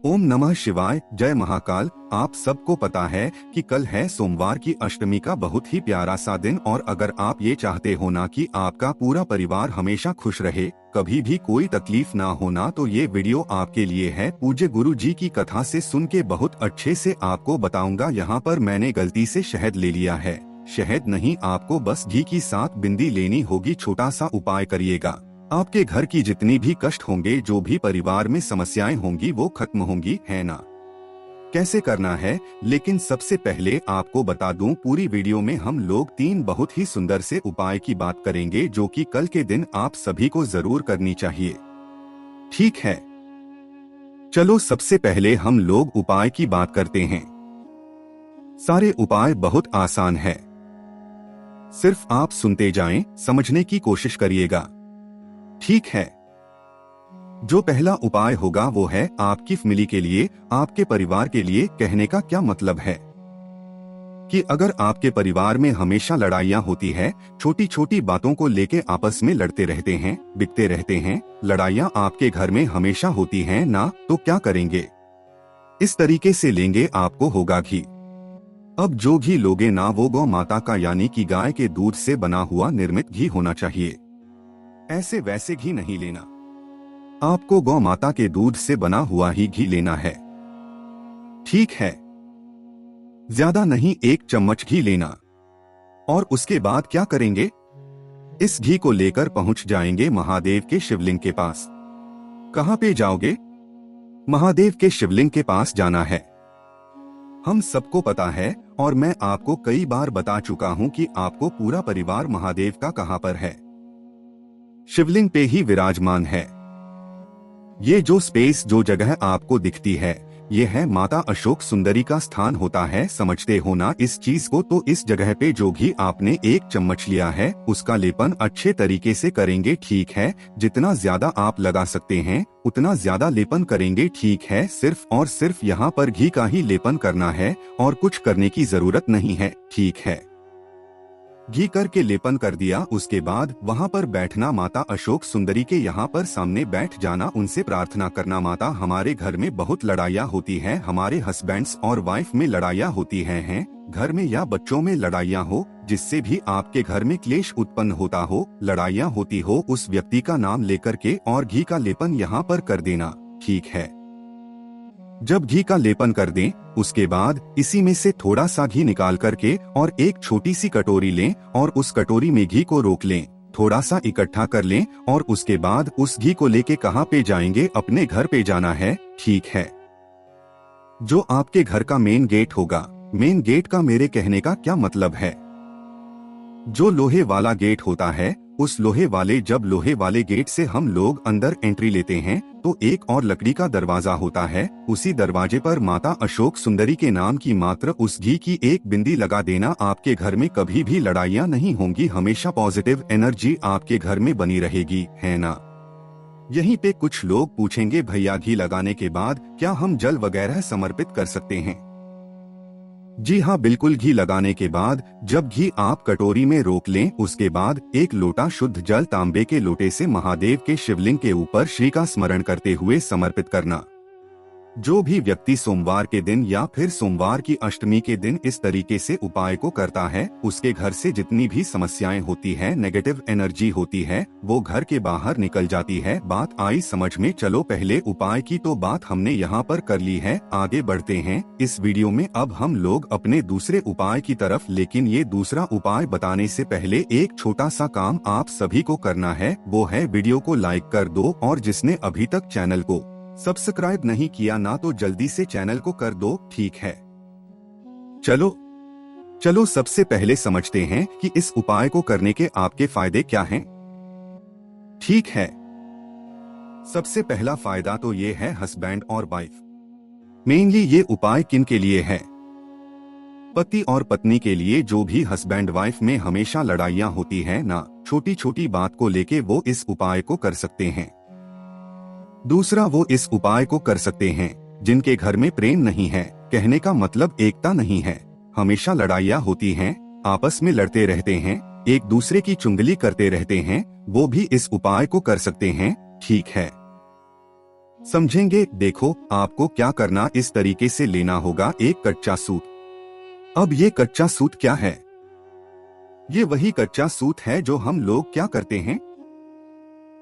ओम नमः शिवाय। जय महाकाल। आप सबको पता है कि कल है सोमवार की अष्टमी का बहुत ही प्यारा सा दिन, और अगर आप ये चाहते हो ना कि आपका पूरा परिवार हमेशा खुश रहे, कभी भी कोई तकलीफ ना होना, तो ये वीडियो आपके लिए है। पूज्य गुरु जी की कथा से सुन के बहुत अच्छे से आपको बताऊंगा। यहाँ पर मैंने गलती से शहद ले लिया है। शहद नहीं, आपको बस घी की 7 बिंदी लेनी होगी। छोटा सा उपाय करिएगा, आपके घर की जितनी भी कष्ट होंगे, जो भी परिवार में समस्याएं होंगी, वो खत्म होंगी, है ना। कैसे करना है, लेकिन सबसे पहले आपको बता दूं, पूरी वीडियो में हम लोग 3 बहुत ही सुंदर से उपाय की बात करेंगे, जो कि कल के दिन आप सभी को जरूर करनी चाहिए। ठीक है, चलो सबसे पहले हम लोग उपाय की बात करते हैं। सारे उपाय बहुत आसान है, सिर्फ आप सुनते जाएं, समझने की कोशिश करिएगा। ठीक है, जो पहला उपाय होगा वो है आपकी फैमिली के लिए, आपके परिवार के लिए। कहने का क्या मतलब है कि अगर आपके परिवार में हमेशा लड़ाइयाँ होती है, छोटी छोटी बातों को लेके आपस में लड़ते रहते हैं, बिकते रहते हैं, लड़ाइयाँ आपके घर में हमेशा होती हैं ना, तो क्या करेंगे, इस तरीके से लेंगे, आपको होगा घी। अब जो घी लोगे ना, वो गौ माता का यानी कि गाय के दूध से बना हुआ निर्मित घी होना चाहिए। ऐसे वैसे घी नहीं लेना, आपको गौ माता के दूध से बना हुआ ही घी लेना है। ठीक है, ज्यादा नहीं, 1 चम्मच घी लेना। और उसके बाद क्या करेंगे, इस घी को लेकर पहुंच जाएंगे महादेव के शिवलिंग के पास। कहां पे जाओगे, महादेव के शिवलिंग के पास जाना है। हम सबको पता है, और मैं आपको कई बार बता चुका हूं कि आपको पूरा परिवार महादेव का कहां पर है, शिवलिंग पे ही विराजमान है। ये जो स्पेस, जो जगह आपको दिखती है, ये है माता अशोक सुंदरी का स्थान होता है। समझते हो ना इस चीज को। तो इस जगह पे जो घी आपने 1 चम्मच लिया है, उसका लेपन अच्छे तरीके से करेंगे। ठीक है, जितना ज्यादा आप लगा सकते हैं उतना ज्यादा लेपन करेंगे। ठीक है, सिर्फ और सिर्फ यहाँ पर घी का ही लेपन करना है, और कुछ करने की जरूरत नहीं है। ठीक है, घी करके लेपन कर दिया, उसके बाद वहाँ पर बैठना, माता अशोक सुंदरी के यहाँ पर सामने बैठ जाना, उनसे प्रार्थना करना, माता हमारे घर में बहुत लड़ाइयाँ होती हैं, हमारे हस्बैंड्स और वाइफ में लड़ाइयाँ होती हैं, घर में या बच्चों में लड़ाइयाँ हो, जिससे भी आपके घर में क्लेश उत्पन्न होता हो, लड़ाइयाँ होती हो, उस व्यक्ति का नाम लेकर के और घी का लेपन यहाँ पर कर देना। ठीक है, जब घी का लेपन कर दें, उसके बाद इसी में से थोड़ा सा घी निकाल करके और एक छोटी सी कटोरी लें, और उस कटोरी में घी को रोक लें, थोड़ा सा इकट्ठा कर लें, और उसके बाद उस घी को लेके कहाँ पे जाएंगे, अपने घर पे जाना है। ठीक है, जो आपके घर का मेन गेट होगा, मेन गेट का मेरे कहने का क्या मतलब है, जो लोहे वाला गेट होता है, उस लोहे वाले गेट से हम लोग अंदर एंट्री लेते हैं, तो एक और लकड़ी का दरवाजा होता है। उसी दरवाजे पर माता अशोक सुंदरी के नाम की मात्र उस घी की 1 बिंदी लगा देना। आपके घर में कभी भी लड़ाइयाँ नहीं होंगी, हमेशा पॉजिटिव एनर्जी आपके घर में बनी रहेगी, है ना। यहीं पे कुछ लोग पूछेंगे, भैया घी लगाने के बाद क्या हम जल वगैरह समर्पित कर सकते हैं। जी हाँ, बिल्कुल। घी लगाने के बाद जब घी आप कटोरी में रोक लें, उसके बाद 1 लोटा शुद्ध जल तांबे के लोटे से महादेव के शिवलिंग के ऊपर श्री का स्मरण करते हुए समर्पित करना। जो भी व्यक्ति सोमवार के दिन या फिर सोमवार की अष्टमी के दिन इस तरीके से उपाय को करता है, उसके घर से जितनी भी समस्याएं होती है, नेगेटिव एनर्जी होती है, वो घर के बाहर निकल जाती है। बात आई समझ में। चलो, पहले उपाय की तो बात हमने यहाँ पर कर ली है, आगे बढ़ते हैं इस वीडियो में। अब हम लोग अपने दूसरे उपाय की तरफ, लेकिन ये दूसरा उपाय बताने से पहले एक छोटा सा काम आप सभी को करना है, वो है वीडियो को लाइक कर दो, और जिसने अभी तक चैनल को सब्सक्राइब नहीं किया ना, तो जल्दी से चैनल को कर दो। ठीक है, चलो सबसे पहले समझते हैं कि इस उपाय को करने के आपके फायदे क्या हैं। ठीक है, सबसे पहला फायदा तो ये है हस्बैंड और वाइफ। मेनली ये उपाय किन के लिए है, पति और पत्नी के लिए। जो भी हस्बैंड वाइफ में हमेशा लड़ाइयाँ होती हैं ना, छोटी छोटी बात को लेके, वो इस उपाय को कर सकते हैं। दूसरा, वो इस उपाय को कर सकते हैं जिनके घर में प्रेम नहीं है, कहने का मतलब एकता नहीं है, हमेशा लड़ाइयाँ होती हैं, आपस में लड़ते रहते हैं, एक दूसरे की चुगली करते रहते हैं, वो भी इस उपाय को कर सकते हैं। ठीक है, समझेंगे। देखो, आपको क्या करना, इस तरीके से लेना होगा एक कच्चा सूत। अब ये कच्चा सूत क्या है? ये वही कच्चा सूत है जो हम लोग क्या करते हैं,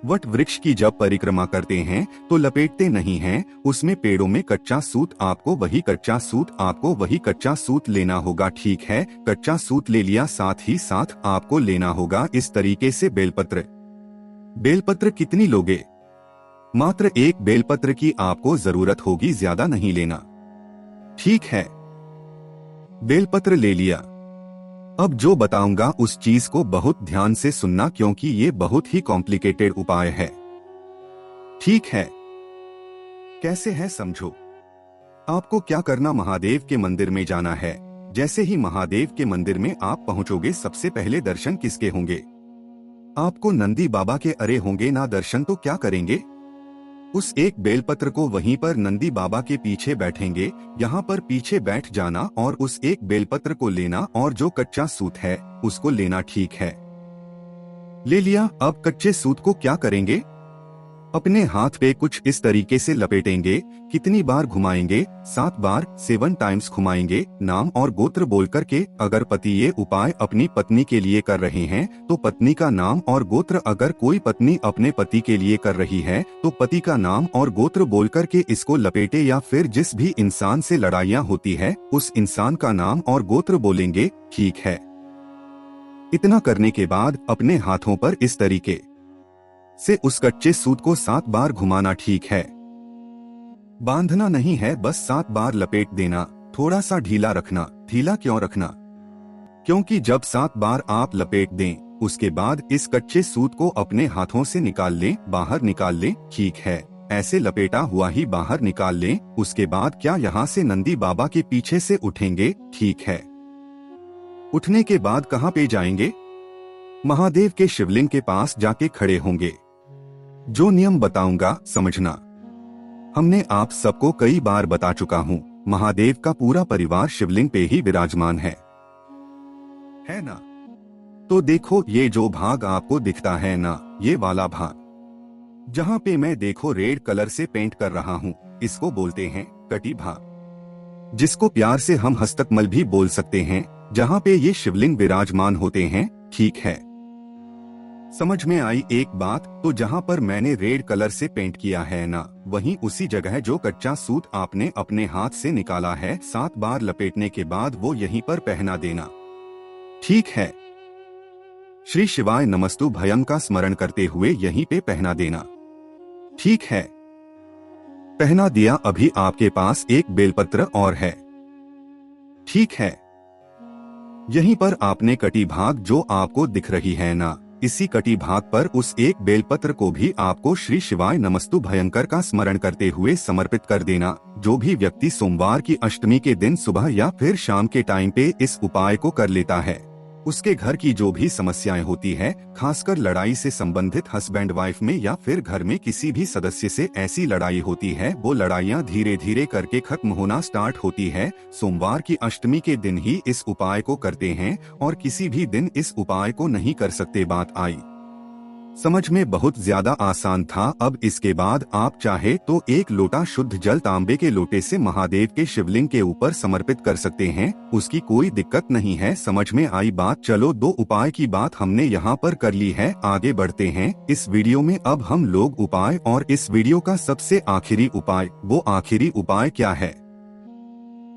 वट वृक्ष की जब परिक्रमा करते हैं तो लपेटते नहीं हैं, उसमें पेड़ों में कच्चा सूत। आपको वही कच्चा सूत लेना होगा। ठीक है, कच्चा सूत ले लिया। साथ ही साथ आपको लेना होगा इस तरीके से बेलपत्र। बेलपत्र कितनी लोगे? मात्र एक बेलपत्र की आपको जरूरत होगी, ज्यादा नहीं लेना। ठीक है, बेलपत्र ले लिया। अब जो बताऊंगा उस चीज को बहुत ध्यान से सुनना, क्योंकि ये बहुत ही कॉम्प्लिकेटेड उपाय है। ठीक है, कैसे है समझो। आपको क्या करना, महादेव के मंदिर में जाना है। जैसे ही महादेव के मंदिर में आप पहुंचोगे, सबसे पहले दर्शन किसके होंगे? आपको नंदी बाबा के। अरे होंगे ना दर्शन तो क्या करेंगे? उस एक बेलपत्र को वहीं पर नंदी बाबा के पीछे बैठेंगे, यहाँ पर पीछे बैठ जाना और उस एक बेलपत्र को लेना और जो कच्चा सूत है उसको लेना। ठीक है, ले लिया। अब कच्चे सूत को क्या करेंगे? अपने हाथ पे कुछ इस तरीके से लपेटेंगे। कितनी बार घुमाएंगे? 7 बार, 7 टाइम्स घुमाएंगे। नाम और गोत्र बोल करके। अगर पति ये उपाय अपनी पत्नी के लिए कर रहे हैं तो पत्नी का नाम और गोत्र, अगर कोई पत्नी अपने पति के लिए कर रही है तो पति का नाम और गोत्र बोल करके इसको लपेटे। या फिर जिस भी इंसान से लड़ाइयाँ होती है उस इंसान का नाम और गोत्र बोलेंगे। ठीक है, इतना करने के बाद अपने हाथों पर इस तरीके से उस कच्चे सूत को 7 बार घुमाना। ठीक है, बांधना नहीं है, बस 7 बार लपेट देना। थोड़ा सा ढीला रखना। ढीला क्यों रखना? क्योंकि जब 7 बार आप लपेट दें उसके बाद इस कच्चे सूत को अपने हाथों से निकाल लें, बाहर निकाल लें। ठीक है, ऐसे लपेटा हुआ ही बाहर निकाल लें। उसके बाद क्या यहाँ से नंदी बाबा के पीछे से उठेंगे। ठीक है, उठने के बाद कहाँ पे जाएंगे? महादेव के शिवलिंग के पास जाके खड़े होंगे। जो नियम बताऊंगा समझना। हमने आप सबको कई बार बता चुका हूँ, महादेव का पूरा परिवार शिवलिंग पे ही विराजमान है ना? तो देखो, ये जो भाग आपको दिखता है ना, ये वाला भाग जहाँ पे मैं देखो रेड कलर से पेंट कर रहा हूँ, इसको बोलते हैं कटी भाग, जिसको प्यार से हम हस्तकमल भी बोल सकते हैं, जहाँ पे ये शिवलिंग विराजमान होते हैं। ठीक है, समझ में आई एक बात? तो जहाँ पर मैंने रेड कलर से पेंट किया है ना, वहीं उसी जगह जो कच्चा सूत आपने अपने हाथ से निकाला है, 7 बार लपेटने के बाद वो यहीं पर पहना देना। ठीक है, श्री शिवाय नमस्तु भयम का स्मरण करते हुए यहीं पे पहना देना। ठीक है, पहना दिया। अभी आपके पास एक बेलपत्र और है। ठीक है, यहीं पर आपने कटी भाग जो आपको दिख रही है ना, इसी कटी भाग पर उस एक बेलपत्र को भी आपको श्री शिवाय नमस्तु भयंकर का स्मरण करते हुए समर्पित कर देना। जो भी व्यक्ति सोमवार की अष्टमी के दिन सुबह या फिर शाम के टाइम पे इस उपाय को कर लेता है, उसके घर की जो भी समस्याएं होती है, खासकर लड़ाई से संबंधित, हस्बैंड वाइफ में या फिर घर में किसी भी सदस्य से ऐसी लड़ाई होती है, वो लड़ाइयां धीरे धीरे करके खत्म होना स्टार्ट होती है। सोमवार की अष्टमी के दिन ही इस उपाय को करते हैं और किसी भी दिन इस उपाय को नहीं कर सकते। बात आई समझ में? बहुत ज्यादा आसान था। अब इसके बाद आप चाहे तो एक लोटा शुद्ध जल तांबे के लोटे से महादेव के शिवलिंग के ऊपर समर्पित कर सकते हैं, उसकी कोई दिक्कत नहीं है। समझ में आई बात? चलो, 2 उपाय की बात हमने यहाँ पर कर ली है, आगे बढ़ते हैं इस वीडियो में। अब हम लोग उपाय और इस वीडियो का सबसे आखिरी उपाय, वो आखिरी उपाय क्या है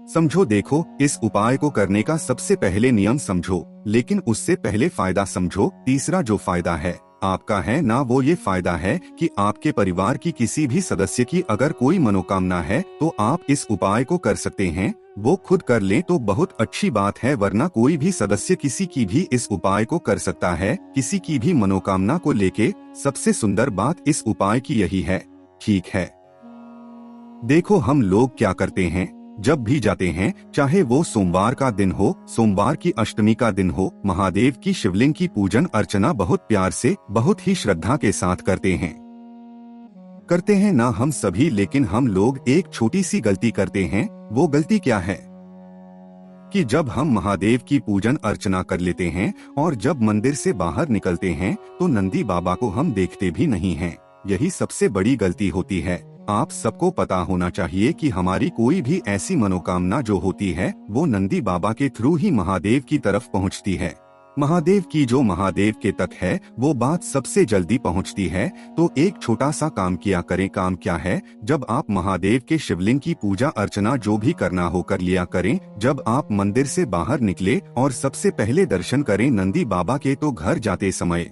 समझो। देखो, इस उपाय को करने का सबसे पहले नियम समझो, लेकिन उससे पहले फायदा समझो। तीसरा जो फायदा है आपका है ना, वो ये फायदा है कि आपके परिवार की किसी भी सदस्य की अगर कोई मनोकामना है तो आप इस उपाय को कर सकते हैं। वो खुद कर लें तो बहुत अच्छी बात है, वरना कोई भी सदस्य किसी की भी इस उपाय को कर सकता है, किसी की भी मनोकामना को लेके। सबसे सुंदर बात इस उपाय की यही है। ठीक है, देखो हम लोग क्या करते हैं, जब भी जाते हैं, चाहे वो सोमवार का दिन हो, सोमवार की अष्टमी का दिन हो, महादेव की शिवलिंग की पूजन अर्चना बहुत प्यार से, बहुत ही श्रद्धा के साथ करते हैं ना हम सभी। लेकिन हम लोग एक छोटी सी गलती करते हैं। वो गलती क्या है कि जब हम महादेव की पूजन अर्चना कर लेते हैं और जब मंदिर से बाहर निकलते हैं तो नंदी बाबा को हम देखते भी नहीं हैं। यही सबसे बड़ी गलती होती है। आप सबको पता होना चाहिए कि हमारी कोई भी ऐसी मनोकामना जो होती है वो नंदी बाबा के थ्रू ही महादेव की तरफ पहुंचती है। महादेव की जो महादेव के तक है वो बात सबसे जल्दी पहुंचती है। तो एक छोटा सा काम किया करें। काम क्या है? जब आप महादेव के शिवलिंग की पूजा अर्चना जो भी करना हो कर लिया करें। जब आप मंदिर से बाहर निकले और सबसे पहले दर्शन करें नंदी बाबा के, तो घर जाते समय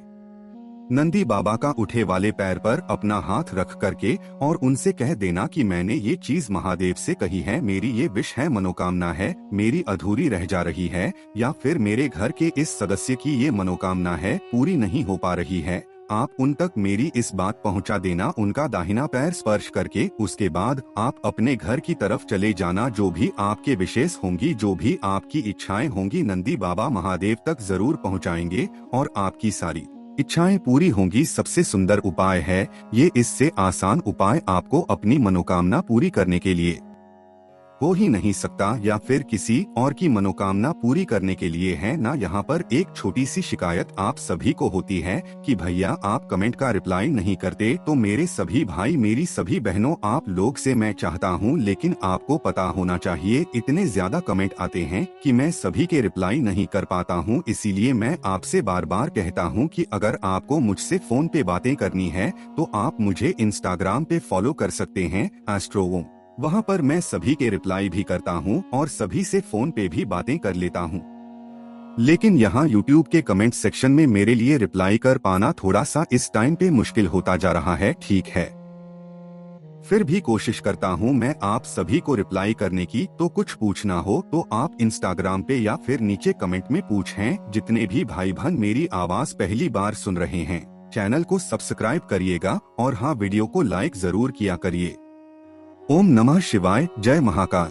नंदी बाबा का उठे वाले पैर पर अपना हाथ रख करके और उनसे कह देना कि मैंने ये चीज महादेव से कही है, मेरी ये विश है, मनोकामना है, मेरी अधूरी रह जा रही है, या फिर मेरे घर के इस सदस्य की ये मनोकामना है, पूरी नहीं हो पा रही है। आप उन तक मेरी इस बात पहुंचा देना, उनका दाहिना पैर स्पर्श करके। उसके बाद आप अपने घर की तरफ चले जाना। जो भी आपके विशेष होंगी, जो भी आपकी इच्छाएं होंगी, नंदी बाबा महादेव तक जरूर पहुंचाएंगे और आपकी सारी इच्छाएं पूरी होंगी। सबसे सुंदर उपाय है ये, इससे आसान उपाय आपको अपनी मनोकामना पूरी करने के लिए हो ही नहीं सकता, या फिर किसी और की मनोकामना पूरी करने के लिए है ना। यहाँ पर एक छोटी सी शिकायत आप सभी को होती है कि भैया आप कमेंट का रिप्लाई नहीं करते। तो मेरे सभी भाई, मेरी सभी बहनों, आप लोग से मैं चाहता हूँ, लेकिन आपको पता होना चाहिए इतने ज्यादा कमेंट आते हैं कि मैं सभी के रिप्लाई नहीं कर पाता हूँ। इसीलिए मैं आपसे बार बार कहता हूँ कि अगर आपको मुझसे फोन पे बातें करनी है तो आप मुझे इंस्टाग्राम पे फॉलो कर सकते हैं, एस्ट्रोवोम। वहाँ पर मैं सभी के रिप्लाई भी करता हूँ और सभी से फोन पे भी बातें कर लेता हूँ। लेकिन यहाँ YouTube के कमेंट सेक्शन में मेरे लिए रिप्लाई कर पाना थोड़ा सा इस टाइम पे मुश्किल होता जा रहा है। ठीक है, फिर भी कोशिश करता हूँ मैं आप सभी को रिप्लाई करने की। तो कुछ पूछना हो तो आप इंस्टाग्राम पे या फिर नीचे कमेंट में पूछें। जितने भी भाई बहन मेरी आवाज पहली बार सुन रहे हैं, चैनल को सब्सक्राइब करिएगा और हाँ, वीडियो को लाइक जरूर किया करिए। ओम नमः शिवाय। जय महाकाल।